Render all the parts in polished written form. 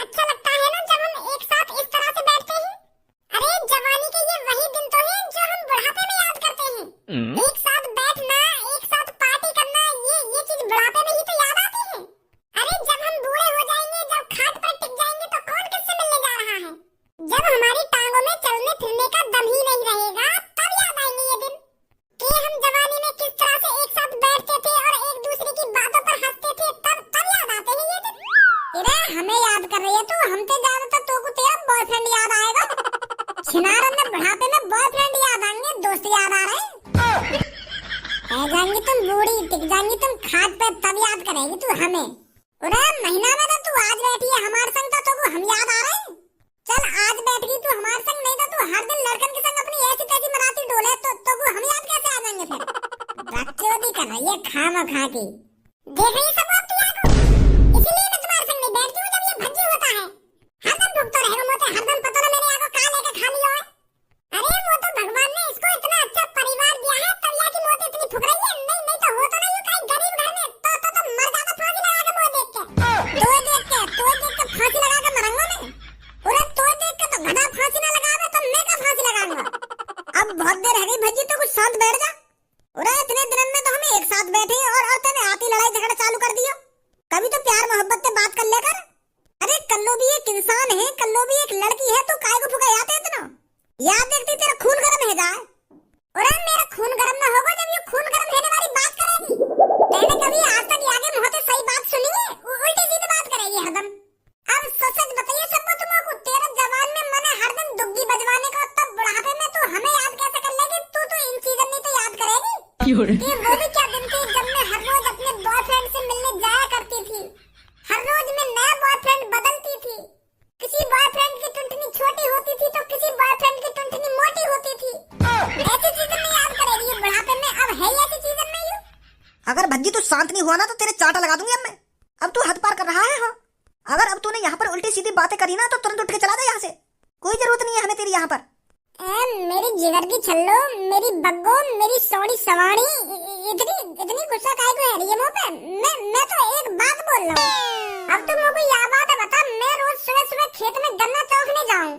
अच्छा लगता है ना जब हम एक साथ इस तरह से बैठते हैं। अरे जवानी के ये वही दिन तो हैं जो हम बुढ़ापे में याद करते हैं। एक साथ बैठना, एक साथ पार्टी करना, ये चीज बुढ़ापे में ही तो याद आती है। अरे जब हम बूढ़े हो जाएंगे, जब खाट पर टिक जाएंगे तो कौन किससे मिलने जा रहा है? जब हमारी टांगों में चलने फिरने का दम ही नहीं रहेगा तब याद आएंगे ये दिन कि हम जवानी में किस तरह से एक साथ बैठते थे और एक दूसरे की बातों पर हंसते थे। तब याद आते हैं ये दिन। अरे हमें याद कर रही है तू, हम तो ज्यादा तो को तेरा बॉयफ्रेंड याद आएगा। छिनारों में बुढ़ापे में बॉयफ्रेंड याद आएंगे, दोस्त याद आ रहे हैं। रह जाएंगी तुम बूढ़ी, टिक जाएंगी तुम खाट पे, तब याद करेगी तू हमें। अरे महीना में तो तू आज बैठी है हमारे संग तो हम याद आ रहे हैं। चल आज बैठ गई तू हमारे संग, नहीं तो तू हर दिन लड़कन के संग अपनी ऐसी तैसी मराती डोले तो हम याद कैसे आ जाएंगे फिर? बकचोदी कर रही है खामा खा के। देख रही सब आप तैयार हो, इसीलिए मैं तुम्हारे संग नहीं बैठती हूँ जब ये भज्जी होता है। हरदम भुगतो रहेगा मोते, हरदम पता ना मेरे आगे कहाँ लेके खा लिया है। अरे वो तो भगवान ने इसको इतना अच्छा परिवार दिया है तब या की मौत इतनी फुक रही है। नहीं तो हो तो नहीं कहीं गरीब घर में तो मर जाता फांसी लगा के मुँह देख के। तो फांसी लगा के मरूंगा मैं। पूरा तो देख के तो गधा फांसी ना लगावे तो मैं का फांसी लगाऊंगा। अब बहुत देर है गई भज्जी, तो कुछ शांत बैठ जा। अरे इतने दिन में तो हम एक साथ बैठे और तूने आती लड़ाई झगड़ा चालू कर दियो। कभी तो प्यार मोहब्बत से बात कर लेकर। अरे कल्लो भी एक इंसान है, कल्लो भी एक लड़की है, तो काय को फुकायाते इतना? याद देखती तेरा खून गर्म है जाए। अरे मेरा खून गर्म ना होगा जब ये खून गर्म रहने वाली बात करेगी। मैंने कभी आज तक आगे मुंह से सही बात सुनी है? उल्टी सीधी बात करेगी हरदम। अब सच बताइए सबको, तुमको तेरा जवान में मन है हर दिन दुग्गी बजवाने का, तब बुढ़ापे में तू हमें याद कैसे कर लेगी? तू तो इन चीजों में तो याद करेगी। ये वो भी क्या दिन थे जब मैं हर रोज अपने बॉयफ्रेंड से मिलने जाया करती थी। हर रोज मैं नया बॉयफ्रेंड बदलती थी। किसी बॉयफ्रेंड की टुंटनी छोटी होती थी तो किसी बॉयफ्रेंड की टुंटनी मोटी होती थी। ऐसी चीजें में याद करेगी ये बुढ़ापे में? अब है ऐसी चीजें में यू? अगर भज्जी तू शांत नहीं हुआ ना तो तेरे चाटा लगा दूंगी अब मैं। अब तू हद पार कर रहा है। हाँ, अगर अब तूने यहाँ पर उल्टी सीधी बातें करी ना तो तुरंत उठ के चला जा यहाँ से। कोई जरूरत नहीं है हमें तेरी यहाँ पर। मेरी जिगर की छल्लो, मेरी बग्गो, मेरी सोनी सवानी, इतनी गुस्सा काहे को है ये मुंह पे? मैं तो एक बात बोल रहा हूँ। अब तुम मुझे यह बात बता, मैं रोज सुबह सुबह खेत में गन्ना चौकने जाऊँ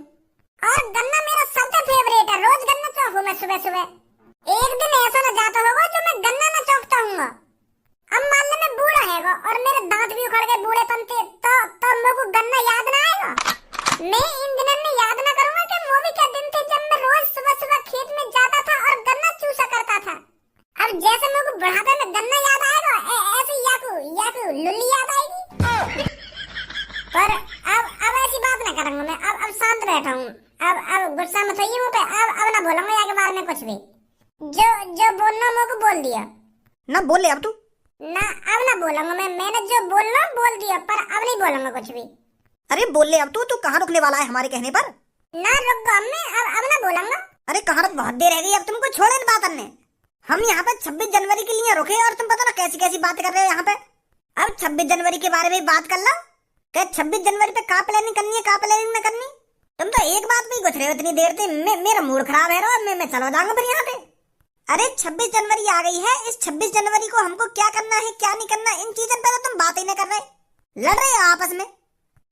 और गन्ना मेरा सबसे फेवरेट है। रोज गन्ना चौकूं मैं सुबह सुबह। एक दिन ऐसा न जाता होगा जो मैं गन्ना न चौकता हूँ। अब मान ले मैं बूढ़ा हैगा और मेरे दांत भी उखड़ गए बूढ़ेपन से, तो मुझे गन्ना याद ना आएगा। मैं इन दिनों में याद ना करूंगा कि वो भी क्या दिन थे जब मैं रोज सुबह सुबह खेत में जाता था और गन्ना चूसा करता था। अब जैसे मुझे बुढ़ापे में गन्ना याद आएगा, ऐसे याकू लुल्ली याद आएगी। पर अब ऐसी बात ना करूंगा मैं। अब शांत बैठा हूँ। अब गुस्सा मत होइए मुझ पे। अब ना बोलूंगा आगे बार में कुछ भी। जो बोलना मुझे बोल दिया ना। बोल ले अब तू ना। अब ना बोलूंगा मैंने जो बोलना बोल दिया, पर अब नहीं बोलूंगा कुछ भी। अरे बोल ले अब तू कहाँ रुकने वाला है हमारे कहने पर? ना रुक गो अम्मी, अब ना बोलूंगा। अरे कहाँ रुक, बहुत देर रह गई। अब तुमको छोड़े इन बात करने। हम यहाँ पे 26 जनवरी के लिए रुके और तुम पता ना कैसी कैसी बातें कर रहे हो यहाँ पे। अब 26 जनवरी के बारे में बात कर लो। क्या 26 जनवरी पे का प्लानिंग करनी है, का प्लानिंग में करनी? तुम तो एक बात में गुजरे हो इतनी देर से। मेरा मूड खराब है रो, मैं चलो जाऊंगा फिर यहाँ पे। अरे 26 जनवरी आ गई है, इस 26 जनवरी को हमको क्या करना है क्या नहीं करना, इन चीजों पर तो तुम बात ही नहीं कर रहे, लड़ रहे हो आपस में।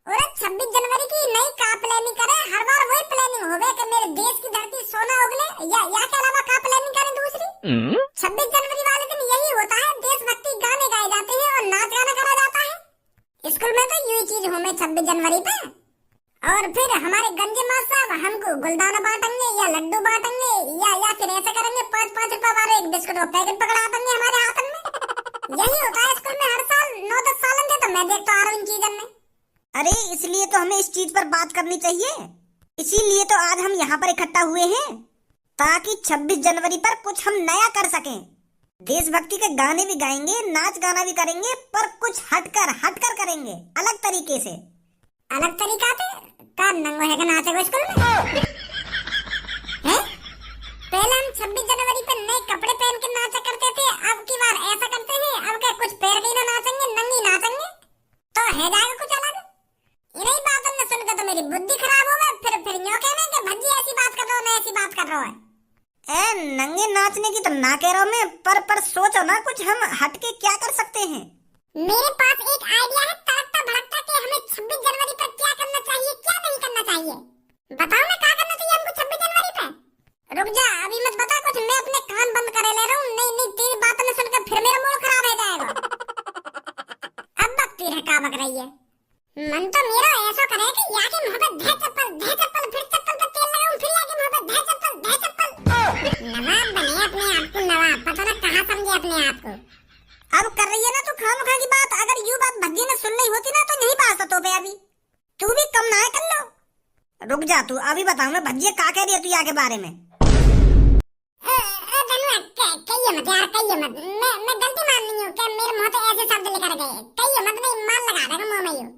और 26 जनवरी की नई का प्लानिंग करे? हर बार वही प्लानिंग होवे कि मेरे देश की धरती सोना उगले, या के अलावा का प्लानिंग करें दूसरी? 26 जनवरी वाले दिन यही होता है, देशभक्ति गाने गाए जाते हैं और नाच गाना करा जाता है। स्कूल में तो यही चीज हो में 26 जनवरी पे। और फिर हमारे गंजे मास्टर साहब हमको गुलदाना बांटेंगे या लड्डू बांटेंगे या फिर ऐसा करेंगे 5-5 रुपए वाले एक बिस्कुट का पैकेट पकड़ा देंगे हमारे हाथ में। यही होता है स्कूल में हर साल। 9-10 साल से तो मैं देखता आ रहा हूँ इन चीजों में। अरे इसलिए तो हमें इस चीज पर बात करनी चाहिए। इसीलिए तो आज हम यहाँ पर इकट्ठा हुए हैं, ताकि 26 जनवरी पर कुछ हम नया कर सकें। देशभक्ति के गाने भी गाएंगे, नाच गाना भी करेंगे, पर कुछ हटकर करेंगे, अलग तरीके से। अलग तरीका से का नंगो है का नाचेगा स्कूल में? हैं? पहले हम 26 जनवरी पर नए कपड़े पहन के नाचा करते थे, अब की बार ऐसा करते हैं। अब क्या कुछ पैर के ना नाचेंगे, नंगी नाचेंगे, तो है जाएगा कुछ अलग। इन्हीं बातों में सुनकर तो मेरी बुद्धि खराब हो गई। फिर यूं कहने कि भज्जी ऐसी बात कर रहा हूँ, मैं ऐसी बात कर रहा हूँ। नंगे नाचने की तो ना कह रहा हूँ मैं, पर सोचो ना कुछ हम हटके क्या कर सकते हैं। मेरे पास एक आइडिया है तड़कता भड़कता कि हमें 26 जनवरी पर क्या करना बक रही है। मन तो मेरा ऐसा करे कि याके मोहब्बत धे चप्पल फिर चप्पल पे तेल लगाऊं, फिर याके मोहब्बत धे चप्पल। नवाब बने अपने आप को नवाब, पता ना कहाँ समझे अपने आप को। अब कर रही है ना तू खामखा की बात। अगर यूं बात भज्जी ने सुन ली होती ना तो नहीं पास तो पे अभी। तू भी कम ना है कर लो। रुक जा तू, अभी बताऊं मैं भज्जी का कह रही है तू यहाँ के बारे में। कहिए मत यार, कहिए मत। मैं गलती मान रही हूँ कि मेरे मुंह पे ऐसे शब्द लेकर गए। कहिए मत, नहीं मान लगा देगा मुंह में यूं।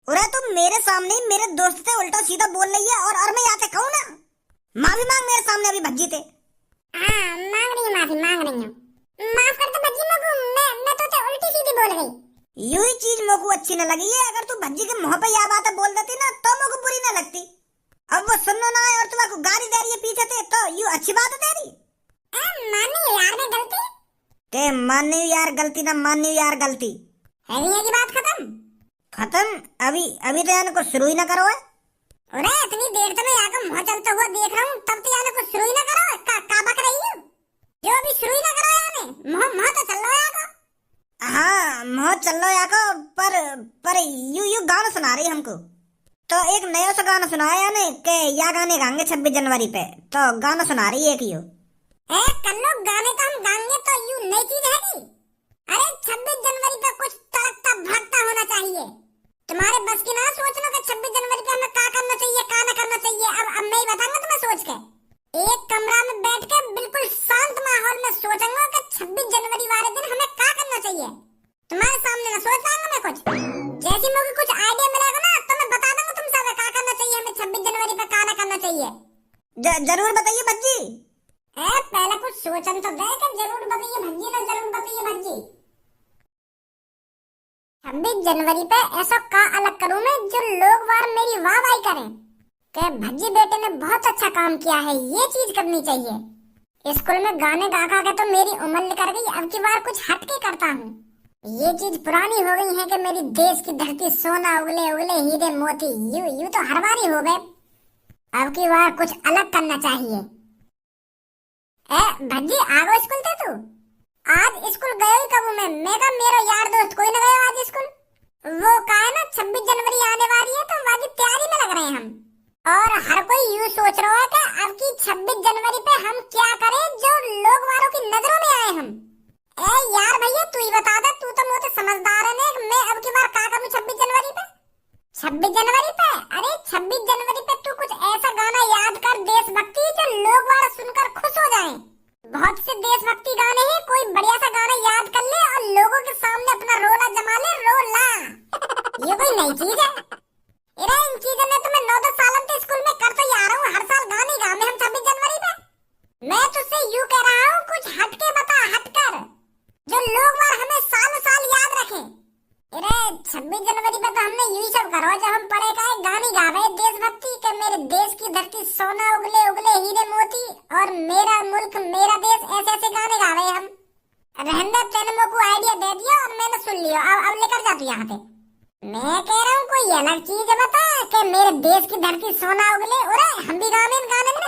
अरे तुम मेरे सामने ही मेरे दोस्त से उल्टा सीधा बोल रही है और मैं यहाँ से कहूँ ना, माफी मांग मेरे सामने अभी भज्जी थे। हाँ मांग रही हूँ, माफी मांग रही हूँ। माफ कर दो भज्जी मगू, मैं तो उल्टी सीधी बोल गई। यूं ही चीज मोको अच्छी न लगी है। अगर तू भज्जी के मुंह पे यह बात बोल देती ना तो मोको बुरी न लगती। अब वो सुनना ना है और तुम्हारे गाली दे रही है पीछे से, तो यूं अच्छी बात है तेरी। मानी यार मैं गलती के मानी यार गलती ना मानी यार गलती है नहीं की बात खत्म। अभी तो यानी को शुरू ही ना करो है। अरे इतनी देर तो मैं यहाँ का मुँह चलता हुआ देख रहा हूँ, तब तो यानी को शुरू ही ना करो। का बक रही हूँ जो अभी शुरू ही ना करो यानी। मुँह तो चल रहा है। हाँ मुँह चल रहा है पर यू गाना सुना रही हमको। तो एक नया सा गाना सुनाया यानी के या गाने गाएंगे 26 जनवरी पे, तो गाना सुना रही है कि यू कर लो गाने तो हम गाएंगे, तो यू नई चीज है नी। अरे 26 जनवरी पे कुछ तड़कता भड़कता होना चाहिए। तुम्हारे बस की ना सोच लो कि 26 जनवरी पे हमें क्या करना चाहिए, क्या ना करना चाहिए। अब मैं ही बताऊंगा तुम्हें सोच के। एक कमरा में बैठ के बिल्कुल शांत माहौल में सोचूंगा कि 26 जनवरी वाले दिन हमें क्या करना चाहिए। तुम्हारे सामने ना सोच पाऊंगा मैं कुछ। जैसी मुझे कुछ आइडिया मिलेगा ना तो मैं बता दूंगा तुम सब क्या करना चाहिए हमें 26 जनवरी पे, क्या ना करना चाहिए। जरूर बताइए भज्जी। पहले कुछ सोचन तो दे कि जरूर बताइए भज्जी ना, जरूर बताइए भज्जी। 26 जनवरी पे ऐसा का अलग करूं मैं जो लोग वार मेरी वाहवाही करें कि भज्जी बेटे ने बहुत अच्छा काम किया है, ये चीज करनी चाहिए। स्कूल में गाने गा गा के तो मेरी उम्र निकल गई, अब की बार कुछ हटके करता हूँ। ये चीज पुरानी हो गई है कि मेरी देश की धरती सोना उगले उगले हीरे मोती, यू तो हर बार ही हो गए। अब की बार कुछ अलग करना चाहिए। भज्जी आ गो स्कूल थे तू? आज स्कूल गए ही कब मैं का मेरा यार दोस्त कोई न गया आज स्कूल। वो का है ना 26 जनवरी आने वाली है तो वाली तैयारी में लग रहे हैं हम। और हर कोई यूं सोच रहा है कि अब की 26 जनवरी पे हम क्या करें जो लोग वालों की नजरों में आए हम। यार भैया तू ही बता दे, तू तो मुझे समझदार है ना। मैं अब की बार क्या करूं 26 जनवरी पे? 26 जनवरी पे अरे 26 जनवरी पे तू कुछ ऐसा गाना याद कर देशभक्ति जो लोग वाला सुनकर खुश हो जाएं। बहुत से देशभक्ति गाने हैं, कोई बढ़िया सा गाना याद कर ले और लोगों के सामने अपना रोला जमा ले, रोला। ये कोई नई चीज है? अरे इन चीजों में तो मैं 9-10 साल से स्कूल में कर तो आ रहा हूँ, हर साल गाने गा में हम 26 जनवरी पे। मैं तुझसे यूं कह रहा हूँ कुछ हटके बता, हटकर जो लोग वार हमें सालों साल याद रखें। अरे 26 जनवरी पे तो हमने यही सब करो जो हम पढ़े का गाने गा रहे देशभक्ति के, मेरे देश की धरती सोना उगले उगले हीरे मोती और मेरा मुल्क मेरा देश, ऐसे ऐसे गाने गा रहे हम। रहने तेने को आइडिया दे दिया और मैंने सुन लिया, अब लेकर जा तू यहाँ पे। मैं कह रहा हूँ कोई अलग चीज बता कि मेरे देश की धरती सोना उगले। अरे हम भी गाने गाने में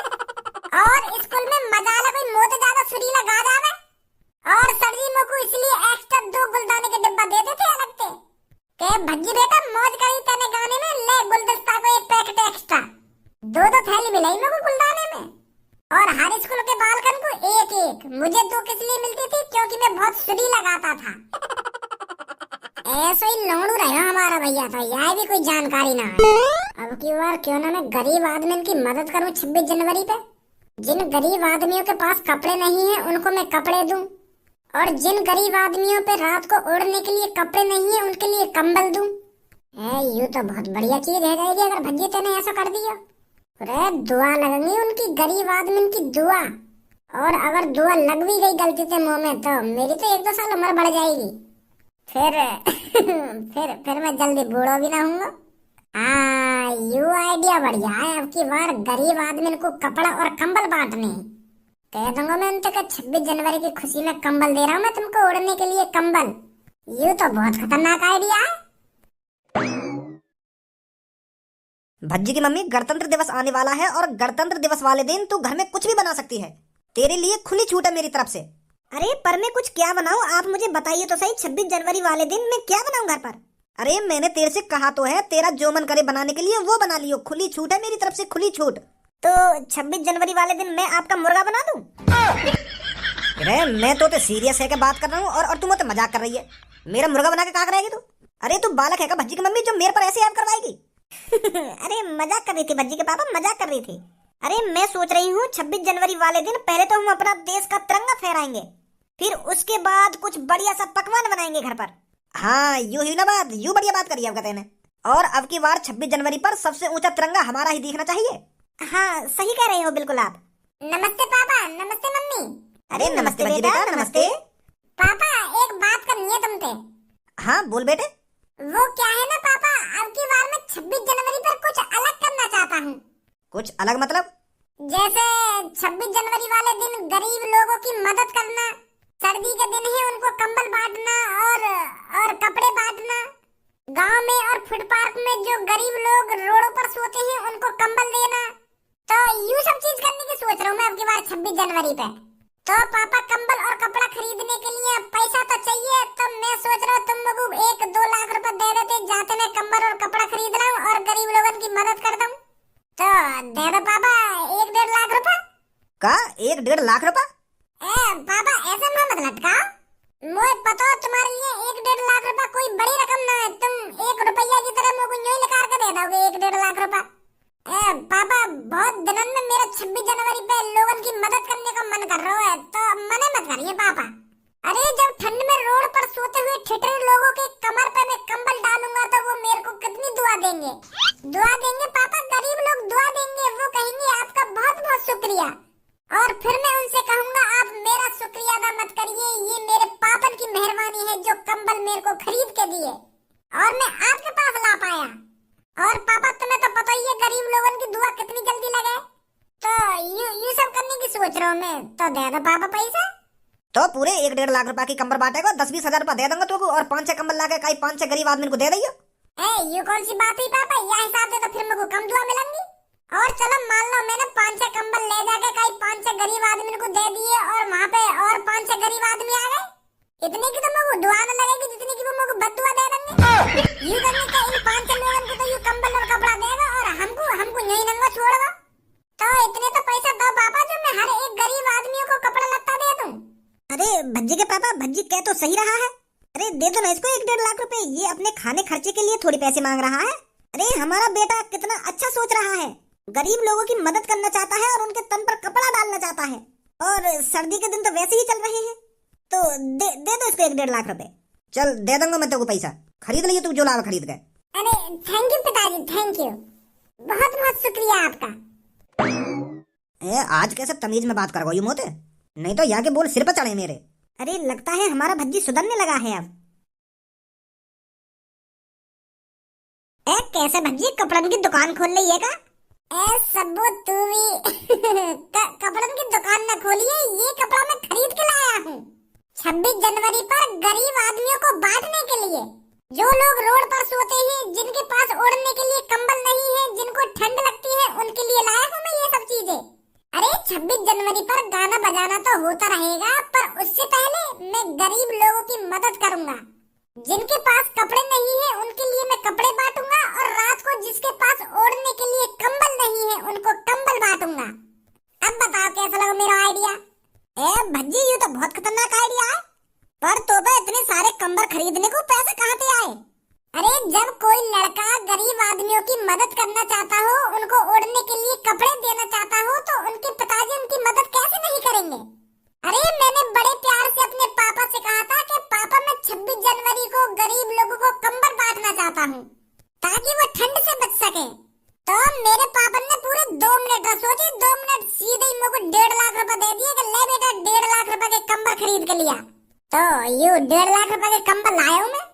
और स्कूल में मजा आला कोई मोते ज्यादा सुरीला गा जावे। और सर्दी में को इसलिए एक्स्ट्रा 2 गुलदाने के डिब्बा देते थे अलग से के भज्जी बेटा मौज करी तेने गाने में, ले गुलदस्ता को 1 पैकेट एक्स्ट्रा, 2 थैली मिलाई मेरे को गुलदाने में। और हर स्कूल के बालकन को 1-1, मुझे 2 किस लिए मिलती थी क्योंकि मैं बहुत सुरी लगाता था। ऐसे ही लोड़ू रहा हमारा भैया था, यह भी कोई जानकारी ना है। अब की बार क्यों ना मैं गरीब आदमी की मदद करूं 26 जनवरी पे। जिन गरीब आदमियों के पास कपड़े नहीं है उनको मैं कपड़े दूं, और जिन गरीब आदमियों पे रात को ओढ़ने के लिए कपड़े नहीं है उनके लिए कंबल दूं। ये तो बहुत बढ़िया चीज है जाएगी अगर भज्जी तेने ऐसा कर दिया। अरे दुआ लगेंगी उनकी, गरीब आदमी की दुआ। और अगर दुआ लग भी गई गलती से मुंह में तो मेरी तो 1-2 साल उम्र बढ़ जाएगी। फिर मैं जल्दी बूढ़ा भी ना हूँगा। हाँ यू आइडिया बढ़िया है। अब की बार गरीब आदमी को कपड़ा और कंबल बांटने हैं। कह दूंगा मैं उन तक 26 जनवरी की खुशी में कंबल दे रहा हूँ मैं तुमको ओढ़ने के लिए कंबल। ये तो बहुत खतरनाक आइडिया है। भज्जी की मम्मी गणतंत्र दिवस आने वाला है और गणतंत्र दिवस वाले दिन तू घर में कुछ भी बना सकती है, तेरे लिए खुली छूट है मेरी तरफ से। अरे पर मैं कुछ क्या बनाऊं आप मुझे बताइए तो सही। 26 जनवरी वाले दिन मैं क्या बनाऊं घर पर? अरे मैंने तेरे से कहा तो है, तेरा जो मन करे बनाने के लिए वो बना लियो, खुली छूट है मेरी तरफ से, खुली छूट। तो 26 जनवरी वाले दिन मैं आपका मुर्गा बना दूं? अरे मैं तो सीरियस है के बात कर रहा हूँ और तू मुझसे मजाक कर रही है। मेरा मुर्गा बना के कहा करेगी तू? अरे तू बालक है का भज्जी की मम्मी जो मेरे पर ऐसे ऐप करवाएगी? अरे मजाक कर रही थी भज्जी के पापा, मजाक कर रही थी। अरे मैं सोच रही हूँ 26 जनवरी वाले दिन पहले तो हम अपना देश का तिरंगा फहराएंगे, फिर उसके बाद कुछ बढ़िया सा पकवान बनाएंगे घर पर। हाँ यूं ही ना बात, यूं बढ़िया बात करी आपका तेने। और अब की बार 26 जनवरी पर सबसे ऊंचा तिरंगा हमारा ही दिखना चाहिए। हाँ सही कह रहे हो बिल्कुल आप। नमस्ते पापा, नमस्ते मम्मी। अरे नमस्ते बेटा, नमस्ते। पापा एक बात करनी है तुमसे। हाँ बोल बेटे। वो क्या है ना पापा, अब की बार मैं 26 जनवरी पर कुछ अलग करना चाहता हूँ। कुछ अलग मतलब? जैसे 26 जनवरी वाले दिन गरीब लोगों की मदद करना, सर्दी के दिन ही उनको कंबल बांटना और कपड़े बांटना, गांव में और फुटपाथ में जो गरीब लोग रोडों पर सोते हैं उनको कंबल देना। तो यूं सब चीज करने की सोच रहा हूँ मैं अब की बार 26 जनवरी पे। तो पापा कंबल और कपड़ा खरीदने के लिए पैसा तो चाहिए, तो मैं सोच रहा हूँ तुम लोग 1-2 लाख रुपए दे देते, जाते मैं कंबल और कपड़ा खरीद रहा हूँ और गरीब लोगों की मदद करता हूँ। तो दे दो पापा 1-1.5 लाख रुपए। का 1-1.5 लाख रुपए? पापा ऐसा मत लटकाओ, मुझे पता है तुम्हारे लिए 1-1.5 लाख रुपए कोई बड़ी रकम ना है। तुम 1 रुपया की तरह मुझे यूं निकाल के दे दोगे 1-1.5 लाख रुपए। पापा बहुत दिनों में मेरा 26 जनवरी पे लोगों की मदद करने का मन कर रहा है, तो मना मत करिए पापा। अरे जब ठंड में रोड पर सोते हुए ठिठुरे लोगों के कमर पे मैं कंबल डालूंगा तो वो मेरे को कितनी दुआ देंगे। दुआ देंगे पापा, गरीब लोग दुआ देंगे, वो कहेंगे आपका बहुत बहुत शुक्रिया। और फिर मैं उनसे कहूंगा आप मेरा शुक्रिया अदा मत करिए, ये मेरे पापन की मेहरबानी है जो कंबल मेरे को खरीद के दिए और मैं आपके पास ला पाया। और पापा तुम्हें तो पता ही है गरीब लोगों की दुआ कितनी जल्दी लगे। तो यू सब करने की सोच रहा हूँ मैं, तो दे दो पापा पैसा। तो पूरे 1-1.5 लाख रुपए की कंबल बांटेगा, 10-20 हजार रुपए दे दूंगा तुमको और 5-6 कंबल लाके कई 5-6 गरीब आदमी को दे दियो। ये कौन सी बात हुई पापा, यह हिसाब से तो फिर मेरे को कम दुआ मिलेंगी। और चलो मान लो मैंने 5-6 कंबल ले जाके कई 5-6 गरीब आदमी को दे दिए और वहाँ पे और 5-6 गरीब आदमी आ गए, इतने की तो मेरे को दुआ न लगेगी जितनी की वो मेरे को बद्दुआ दे देंगे। यूं करने का इन 5-6 लोगों को तो यूं कंबल और कपड़ा देगा और हमको यही नंगा छोड़ेगा। तो इतने तो पैसा दो पापा जो मैं हर एक गरीब आदमी को कपड़ा लत्ता दे दूं। अरे भज्जी के पापा, भज्जी कह तो सही रहा है। अरे दे दो ना इसको 1-1.5 लाख रुपए, ये अपने खाने खर्चे के लिए थोड़ी पैसे मांग रहा है। अरे हमारा बेटा कितना अच्छा सोच रहा है, गरीब लोगों की मदद करना चाहता है और उनके तन पर कपड़ा डालना चाहता है। और सर्दी के दिन तो वैसे ही चल रहे हैं, तो दे दो इसको 1-1.5 लाख रुपए। चल दे दूंगा मैं तेको पैसा, खरीद लियो तू जो लावा खरीद गए। अरे थैंक यू पिताजी, थैंक यू, बहुत बहुत शुक्रिया आपका। आज कैसे तमीज में बात कर रही मोते, नहीं तो यहाँ के बोल सिर पर चढ़े मेरे। अरे लगता है हमारा भज्जी सुधरने लगा है अब। कैसे भज्जी कपड़न की दुकान खोल ली है का? सबो तू भी कपड़न की दुकान न खोलिए, ये कपड़ा मैं खरीद के लाया हूँ 26 जनवरी पर गरीब आदमियों को बांटने के लिए। जो लोग रोड पर सोते हैं, जिनके पास ओढ़ने के लिए कंबल नहीं है, जिनको ठंड लगती है, उनके लिए लाया हूँ मैं ये सब चीजें। अरे 26 जनवरी पर गाना बजाना तो होता रहेगा, पर उससे पहले मैं गरीब लोगों की मदद करूंगा। जिनके पास कपड़े नहीं है उनके लिए मैं कपड़े बांटूंगा और रात को जिसके पास ओढ़ने के लिए कंबल नहीं है उनको कंबल बांटूंगा। अब बताओ कैसा लगा मेरा आइडिया? भज्जी ये तो बहुत खतरनाक आइडिया है, पर तो इतने सारे कंबल खरीदने को पैसे कहाँ से आए? अरे जब कोई लड़का गरीब आदमियों की मदद करना चाहता हो, उनको ओढ़ने के लिए कपड़े देना चाहता हो, तो उनके पिताजी उनकी मदद कैसे नहीं करेंगे? अरे मैंने बड़े प्यार से अपने पापा से कहा था कि पापा मैं 26 जनवरी को गरीब लोगों को कंबल बांटना चाहता हूँ ताकि वो ठंड से बच सके। तो मेरे पापा ने पूरे 2 मिनट सोचे, 2 मिनट सीधे ही मुझे 1.5 लाख रुपए दे दिए कि ले बेटा 1.5 लाख रुपए के कंबल खरीद के लिया। तो यू 1.5 लाख रुपए के कंबल लाया हूँ मैं,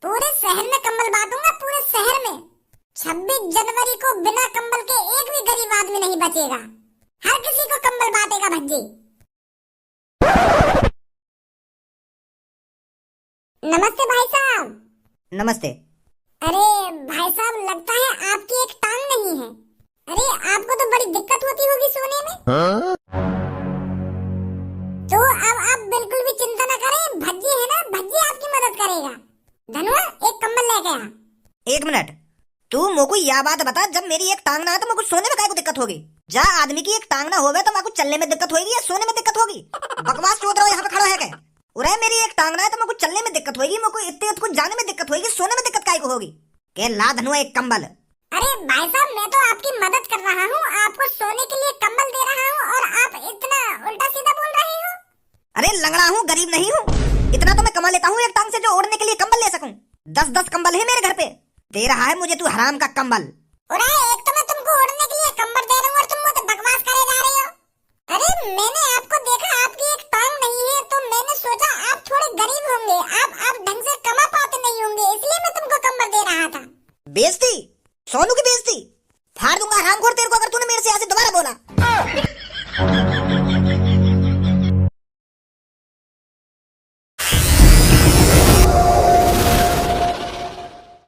पूरे शहर में कंबल बांटूंगा, पूरे शहर में 26 जनवरी को बिना कंबल के एक भी गरीब आदमी नहीं बचेगा, हर किसी को कंबल बांटेगा भज्जी। नमस्ते भाई साहब। नमस्ते। अरे भाई साहब लगता है आपकी एक टांग नहीं है। अरे आपको तो बड़ी दिक्कत होती होगी सोने में। तो अब आप बिल्कुल भी चिंता न करें, भज्जी है ना, भज्जी आपकी मदद करेगा। धनुआ एक कंबल लेके आ। एक मिनट, तू मोको यह बात बता, जब मेरी एक टांग ना है तो मोको सोने में काहे को दिक्कत होगी? जा आदमी की एक टांग ना होवे तो मोको चलने में दिक्कत होगी या सोने में दिक्कत होगी? बकवास चोद रहा हो यहाँ पे खड़ा है क्या? उरे मेरी एक टांग ना है तो मोको चलने में दिक्कत होगी, मोको इतने कुछ जाने में दिक्कत होगी, सोने में दिक्कत काहे को होगी? के ला धनुआ एक कंबल। अरे भाई साहब, मैं तो आपकी मदद कर रहा हूँ, आपको सोने के लिए कंबल दे रहा हूँ और आप इतना उल्टा सीधा बोल रहे हो। अरे लंगड़ा हूँ, गरीब नहीं हूँ, इतना तो मैं कमा लेता हूँ एक टांग से जो ओढ़ने के लिए कंबल ले सकूं। 10-10 कंबल है मेरे घर पे, दे रहा है मुझे तू हराम का कंबल। अरे एक तो मैं तुमको ओढ़ने के लिए कंबल दे रहा हूँ और तुम मुझे बकवास करे जा रहे हो। अरे मैंने आपको देखा, आपकी एक टांग नहीं है तो मैंने सोचा आप थोड़े गरीब होंगे, आप ढंग से कमा पाते नहीं होंगे, इसलिए मैं तुमको कंबल दे रहा था। बेइज्जती, सोनू की बेइज्जती फाड़ दूंगा हरामखोर तेरे को अगर तूने मेरे से ऐसे दोबारा बोला।